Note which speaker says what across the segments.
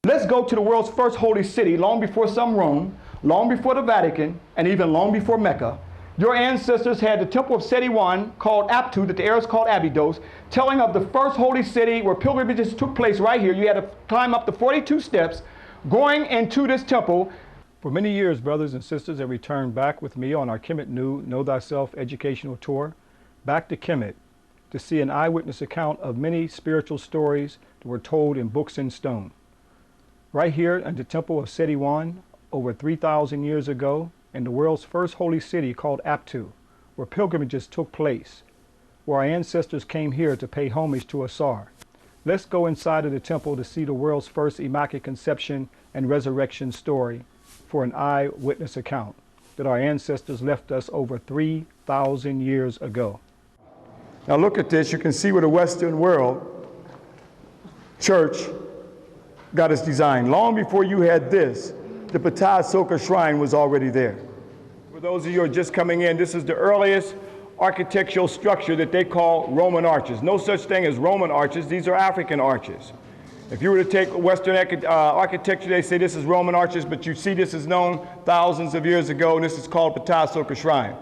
Speaker 1: Let's go to the world's first holy city, long before some Rome, long before the Vatican, and even long before Mecca. Your ancestors had the temple of Seti I, called Aptu, that the Arabs called Abydos, telling of the first holy city where pilgrimages took place right here. You had to climb up the 42 steps going into this temple. For many years, brothers and sisters have returned back with me on our Kemet New Know Thyself educational tour, back to Kemet, to see an eyewitness account of many spiritual stories that were told in books in stone. Right here in the temple of Seti I, over 3,000 years ago, in the world's first holy city called Aptu, where pilgrimages took place, where our ancestors came here to pay homage to Ashra. Let's go inside of the temple to see the world's first Immaculate Conception and Resurrection story for an eyewitness account that our ancestors left us over 3,000 years ago. Now look at this. You can see where the Western world church got its design. Long before you had this, the Ptah Soka shrine was already there. For those of you who are just coming in, this is the earliest architectural structure that they call Roman arches. No such thing as Roman arches. These are African arches. If you were to take Western architecture, they say this is Roman arches, but you see this is known thousands of years ago, and this is called Ptah Soka shrine.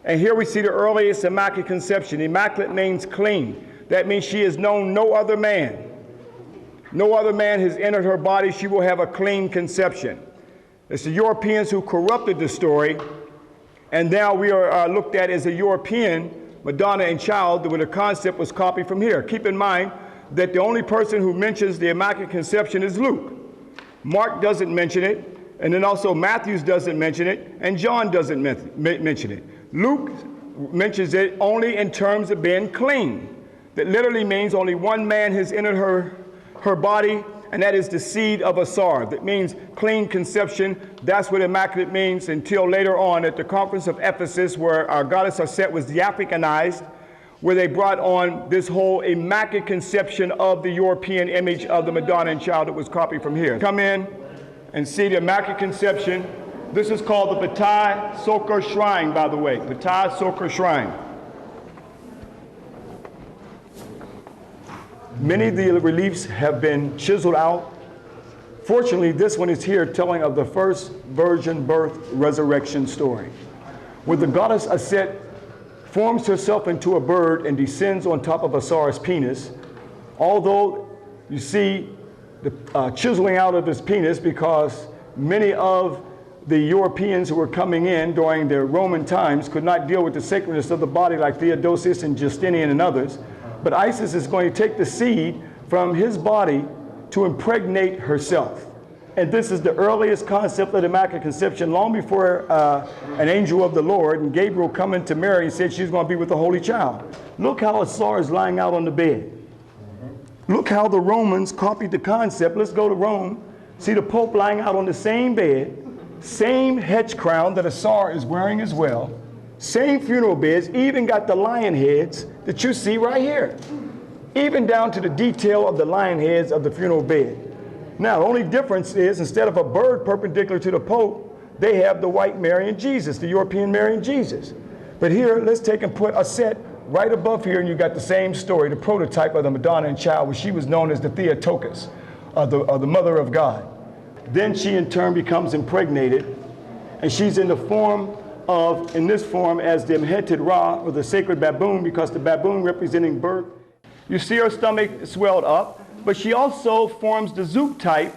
Speaker 1: And here we see the earliest Immaculate Conception. Immaculate means clean. That means she has known no other man. No other man has entered her body. She will have a clean conception. It's the Europeans who corrupted the story, and now we are looked at as a European Madonna and child, where the concept was copied from here. Keep in mind that the only person who mentions the Immaculate Conception is Luke. Mark doesn't mention it, and then also Matthew doesn't mention it, and John doesn't mention it. Luke mentions it only in terms of being clean. That literally means only one man has entered her body, and that is the seed of Ashra. That means clean conception. That's what immaculate means, until later on at the conference of Ephesus, where our goddess Aset was de-Africanized, where they brought on this whole immaculate conception of the European image of the Madonna and child that was copied from here. Come in and see the immaculate conception. This is called the Ptah Soka shrine, by the way, Ptah Soka shrine. Many of the reliefs have been chiseled out. Fortunately, this one is here telling of the first virgin birth resurrection story, where the goddess Aset forms herself into a bird and descends on top of Ashra's penis. Although you see the chiseling out of his penis, because many of the Europeans who were coming in during the Roman times could not deal with the sacredness of the body like Theodosius and Justinian and others. But Isis is going to take the seed from his body to impregnate herself. And this is the earliest concept of the Immaculate Conception, long before an angel of the Lord and Gabriel coming to Mary and said she's going to be with the Holy Child. Look how Ashra is lying out on the bed. Look how the Romans copied the concept. Let's go to Rome. See the Pope lying out on the same bed, same hedge crown that Ashra is wearing as well, same funeral beds, even got the lion heads that you see right here, even down to the detail of the lion heads of the funeral bed. Now, the only difference is, instead of a bird perpendicular to the Pope, they have the white Mary and Jesus, the European Mary and Jesus. But here, let's take and put Aset right above here, and you got the same story, the prototype of the Madonna and child, where she was known as the Theotokos, the mother of God. Then she in turn becomes impregnated, and she's in the form of, in this form, as the Mheted Ra, or the sacred baboon, because the baboon representing birth. You see her stomach swelled up, but she also forms the Zoop type,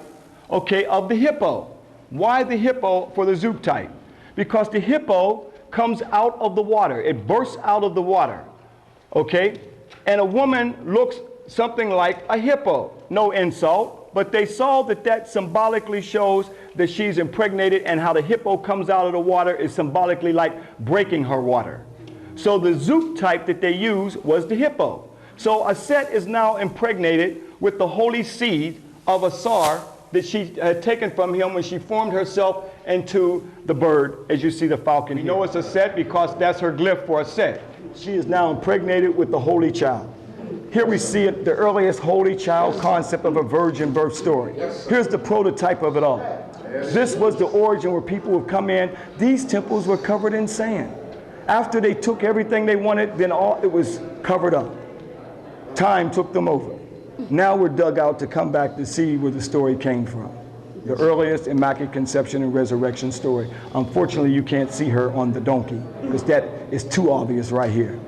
Speaker 1: okay, of the hippo. Why the hippo for the Zoop type? Because the hippo comes out of the water. It bursts out of the water, okay? And a woman looks something like a hippo. No insult, but they saw that that symbolically shows that she's impregnated, and how the hippo comes out of the water is symbolically like breaking her water. So the Zoop type that they used was the hippo. So Aset is now impregnated with the holy seed of Ashra that she had taken from him when she formed herself into the bird, as you see the falcon. You know it's Aset because that's her glyph for Aset. She is now impregnated with the Holy Child. Here we see it, the earliest Holy Child concept of a virgin birth story. Here's the prototype of it all. This was the origin where people would come in. These temples were covered in sand. After they took everything they wanted, then it was covered up. Time took them over. Now we're dug out to come back to see where the story came from. The earliest Immaculate Conception and Resurrection story. Unfortunately, you can't see her on the donkey because that is too obvious right here.